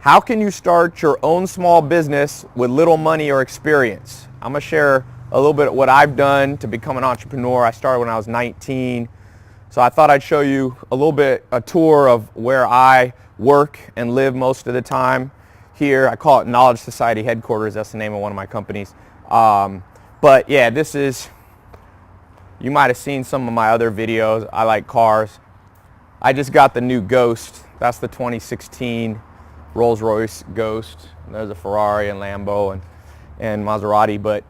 How can you start your own small business with little money or experience? I'm going to share a little bit of what I've done to become an entrepreneur. I started when I was 19. So I thought I'd show you a little bit, a tour of where I work and live most of the time here. I call it Knowledge Society Headquarters. That's the name of one of my companies. But yeah, this is, you might have seen some of my other videos. I like cars. I just got the new Ghost. That's the 2016 Rolls-Royce Ghost. There's a Ferrari and Lambo and Maserati,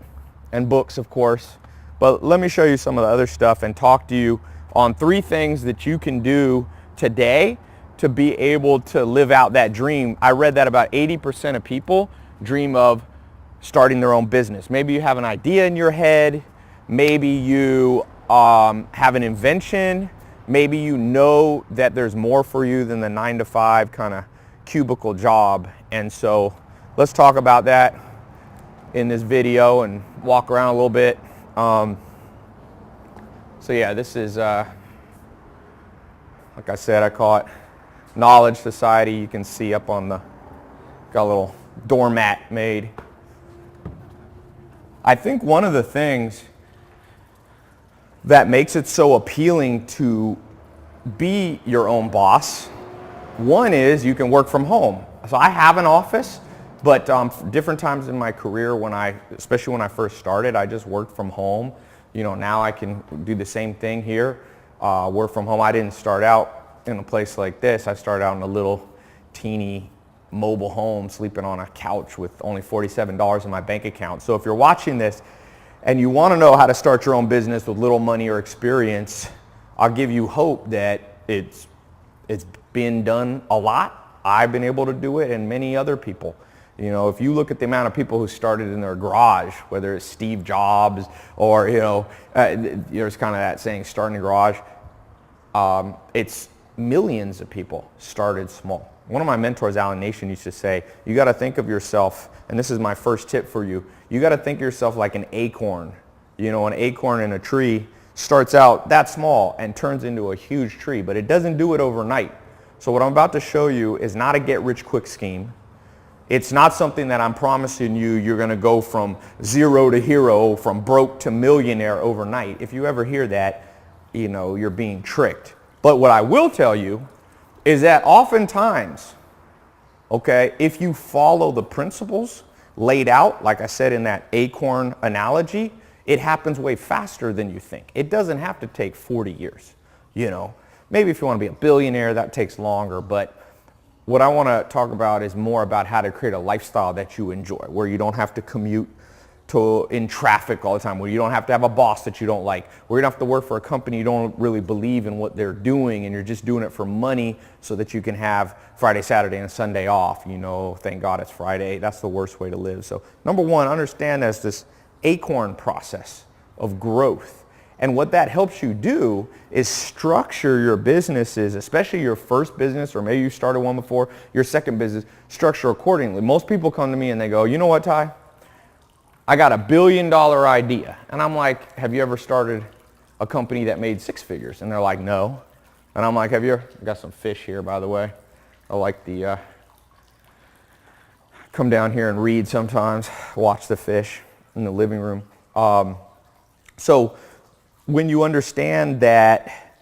and books, of course. But let me show you some of the other stuff and talk to you on 3 things that you can do today to be able to live out that dream. I read that about 80% of people dream of starting their own business. Maybe you have an idea in your head. Maybe you have an invention. Maybe you know that there's more for you than the 9-to-5 kind of cubicle job. And so let's talk about that in this video and walk around a little bit. So yeah, this is, like I said, I call it Knowledge Society. You can see up on the, got a little doormat made. I think one of the things that makes it so appealing to be your own boss, one is you can work from home. So I have an office, but different times in my career, especially when I first started, I just worked from home. You know, now I can do the same thing here, work from home. I didn't start out in a place like this. I started out in a little teeny mobile home, sleeping on a couch with only $47 in my bank account. So if you're watching this and you want to know how to start your own business with little money or experience, I'll give you hope that it's been done a lot. I've been able to do it, and many other people. You know, if you look at the amount of people who started in their garage, whether it's Steve Jobs or, there's kind of that saying, start in the garage. It's millions of people started small. One of my mentors, Alan Nation, used to say, you got to think of yourself, and this is my first tip for you, you got to think of yourself like an acorn. You know, an acorn in a tree starts out that small and turns into a huge tree, but it doesn't do it overnight. So what I'm about to show you is not a get-rich-quick scheme. It's not something that I'm promising you you're going to go from zero to hero, from broke to millionaire overnight. If you ever hear that, you know, you're being tricked. But what I will tell you is that oftentimes, okay, if you follow the principles laid out, like I said in that acorn analogy, it happens way faster than you think. It doesn't have to take 40 years, you know. Maybe if you want to be a billionaire, that takes longer, but what I want to talk about is more about how to create a lifestyle that you enjoy, where you don't have to commute in traffic all the time, where you don't have to have a boss that you don't like, where you don't have to work for a company you don't really believe in what they're doing, and you're just doing it for money so that you can have Friday, Saturday, and Sunday off. You know, thank God it's Friday. That's the worst way to live. So number one, understand there's this acorn process of growth. And what that helps you do is structure your businesses, especially your first business, or maybe you started one before, your second business, structure accordingly. Most people come to me and they go, you know what, Ty? I got $1 billion idea. And I'm like, have you ever started a company that made 6 figures? And they're like, no. And I'm like, I got some fish here, by the way. I like the, come down here and read sometimes, watch the fish in the living room. So when you understand that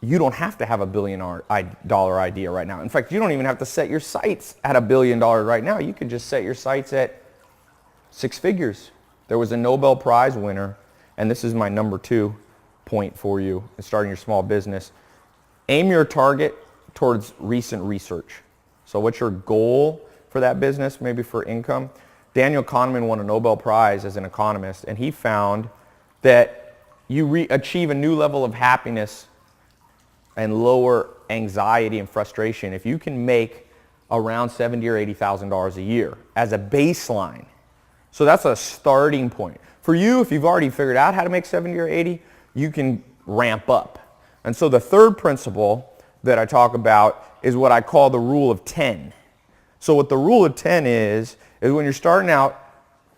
you don't have to have $1 billion idea right now. In fact, you don't even have to set your sights at $1 billion right now. You can just set your sights at 6 figures. There was a Nobel Prize winner, and this is my number 2 point for you in starting your small business. Aim your target towards recent research. So what's your goal for that business, maybe for income? Daniel Kahneman won a Nobel Prize as an economist, and he found that you achieve a new level of happiness and lower anxiety and frustration if you can make around $70,000 or $80,000 a year as a baseline. So that's a starting point. For you, if you've already figured out how to make 70 or 80, you can ramp up. And so the third principle that I talk about is what I call the rule of 10. So what the rule of 10 is when you're starting out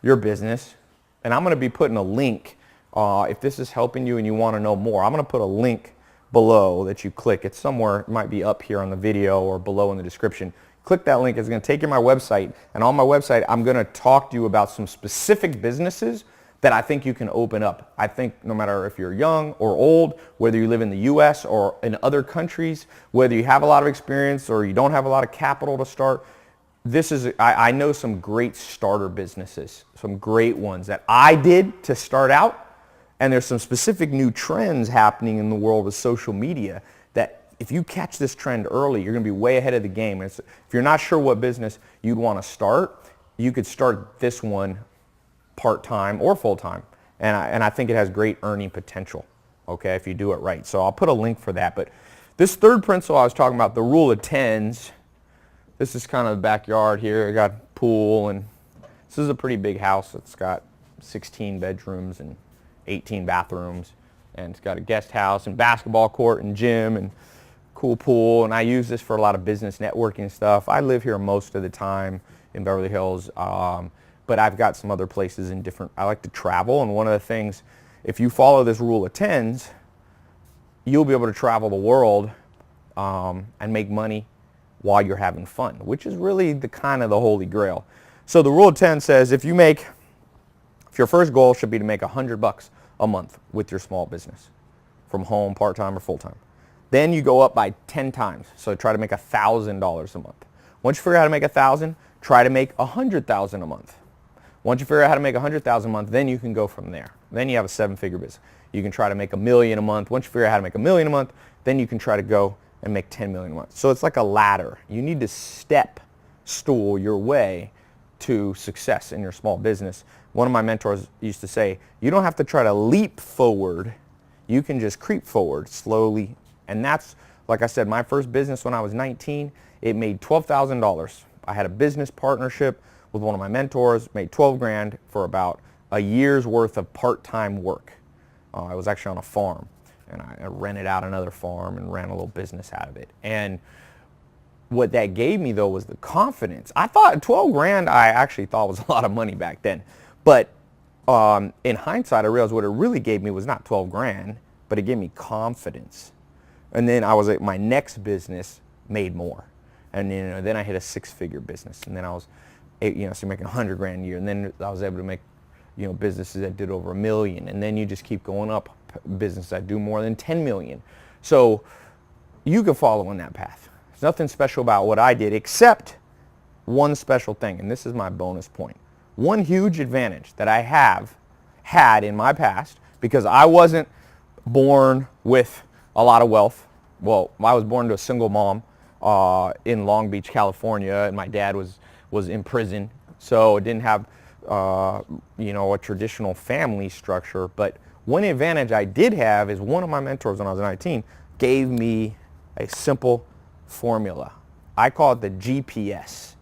your business, and I'm going to be putting a link, if this is helping you and you want to know more, I'm going to put a link below that you click. It's somewhere, it might be up here on the video or below in the description. Click that link. It's going to take you to my website. And on my website, I'm going to talk to you about some specific businesses that I think you can open up. I think no matter if you're young or old, whether you live in the U.S. or in other countries, whether you have a lot of experience or you don't have a lot of capital to start, I know some great starter businesses, some great ones that I did to start out. And there's some specific new trends happening in the world with social media that if you catch this trend early, you're going to be way ahead of the game. If you're not sure what business you'd want to start, you could start this one part-time or full-time. And I think it has great earning potential, okay, if you do it right. So I'll put a link for that. But this third principle I was talking about, the rule of tens, this is kind of the backyard here. I got a pool, and this is a pretty big house. It's got 16 bedrooms and 18 bathrooms, and it's got a guest house and basketball court and gym and cool pool, and I use this for a lot of business networking stuff. I live here most of the time in Beverly Hills, but I've got some other places in different, I like to travel, and one of the things, if you follow this rule of tens, you'll be able to travel the world and make money while you're having fun, which is really the kind of the holy grail. So the rule of 10 says if your first goal should be to make $100 a month with your small business, from home, part-time, or full-time. Then you go up by 10 times. So try to make $1,000 a month. Once you figure out how to make 1,000, try to make 100,000 a month. Once you figure out how to make 100,000 a month, then you can go from there. Then you have a 7-figure business. You can try to make $1 million a month. Once you figure out how to make $1 million a month, then you can try to go and make 10 million a month. So it's like a ladder. You need to step stool your way to success in your small business. One of my mentors used to say, you don't have to try to leap forward. You can just creep forward slowly. And that's, like I said, my first business when I was 19, it made $12,000. I had a business partnership with one of my mentors, made 12 grand for about a year's worth of part-time work. I was actually on a farm, and I rented out another farm and ran a little business out of it. And what that gave me, though, was the confidence. I thought 12 grand, I actually thought was a lot of money back then. But in hindsight, I realized what it really gave me was not 12 grand, but it gave me confidence. And then I was at my next business, made more. And then I hit a 6-figure business. And then I was, so making 100 grand a year. And then I was able to make, businesses that did over $1 million. And then you just keep going up, businesses that do more than 10 million. So you can follow on that path. There's nothing special about what I did except one special thing. And this is my bonus point. One huge advantage that I have had in my past, because I wasn't born with a lot of wealth. Well, I was born to a single mom in Long Beach, California, and my dad was in prison, so it didn't have a traditional family structure. But one advantage I did have is one of my mentors when I was 19 gave me a simple formula. I call it the GPS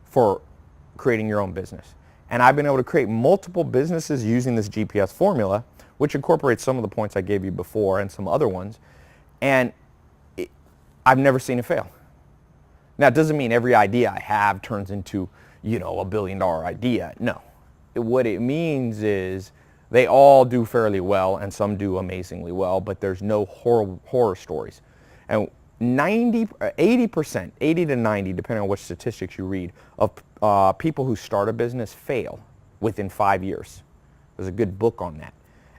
for creating your own business. And I've been able to create multiple businesses using this GPS formula, which incorporates some of the points I gave you before and some other ones. And I've never seen it fail. Now, it doesn't mean every idea I have turns into, a $1 billion idea. No. What it means is they all do fairly well, and some do amazingly well, but there's no horror stories. And 80%, 80 to 90, depending on which statistics you read, of people who start a business fail within 5 years. There's a good book on that.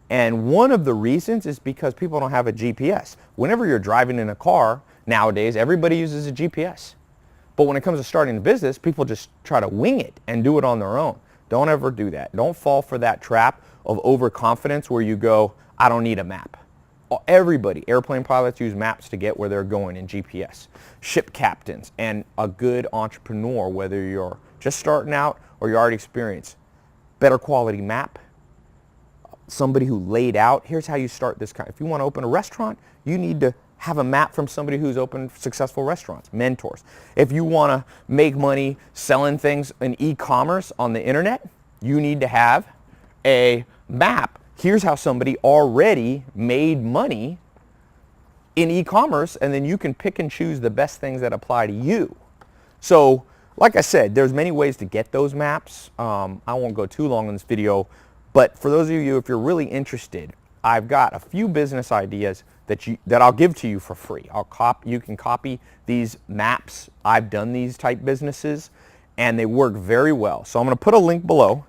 And one of the reasons is because people don't have a GPS. Whenever you're driving in a car, nowadays, everybody uses a GPS. But when it comes to starting a business, people just try to wing it and do it on their own. Don't ever do that. Don't fall for that trap of overconfidence where you go, I don't need a map. Everybody, airplane pilots use maps to get where they're going in GPS. Ship captains and a good entrepreneur, whether you're just starting out or you're already experienced, better quality map. Somebody who laid out, here's how you start this kind. If you want to open a restaurant, you need to have a map from somebody who's opened successful restaurants, mentors. If you want to make money selling things in e-commerce on the internet, you need to have a map. Here's how somebody already made money in e-commerce, and then you can pick and choose the best things that apply to you. So, like I said, there's many ways to get those maps. I won't go too long in this video, but for those of you, if you're really interested, I've got a few business ideas that I'll give to you for free. You can copy these maps. I've done these type businesses and they work very well. So I'm going to put a link below.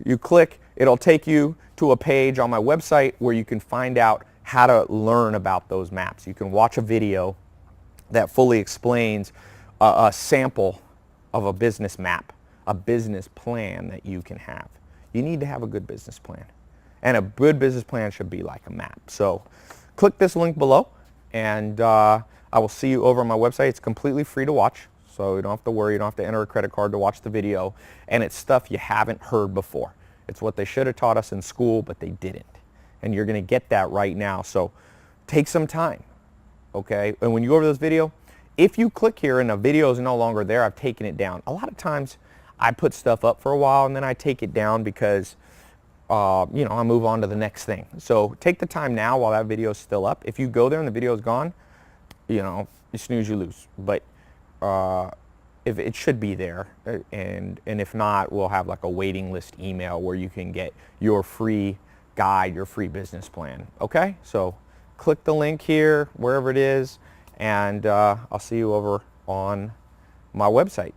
You click, it'll take you to a page on my website where you can find out how to learn about those maps. You can watch a video that fully explains a sample of a business map, a business plan that you can have. You need to have a good business plan. And a good business plan should be like a map. So click this link below and I will see you over on my website. It's completely free to watch. So you don't have to worry. You don't have to enter a credit card to watch the video. And it's stuff you haven't heard before. It's what they should have taught us in school, but they didn't. And you're going to get that right now. So take some time, okay? And when you go over this video, if you click here and the video is no longer there, I've taken it down. A lot of times I put stuff up for a while and then I take it down because you know, I move on to the next thing. So take the time now while that video is still up. If you go there and the video is gone, you know, you snooze, you lose. But if it should be there, and if not, we'll have like a waiting list email where you can get your free guide, your free business plan. Okay, so click the link here, wherever it is, and I'll see you over on my website.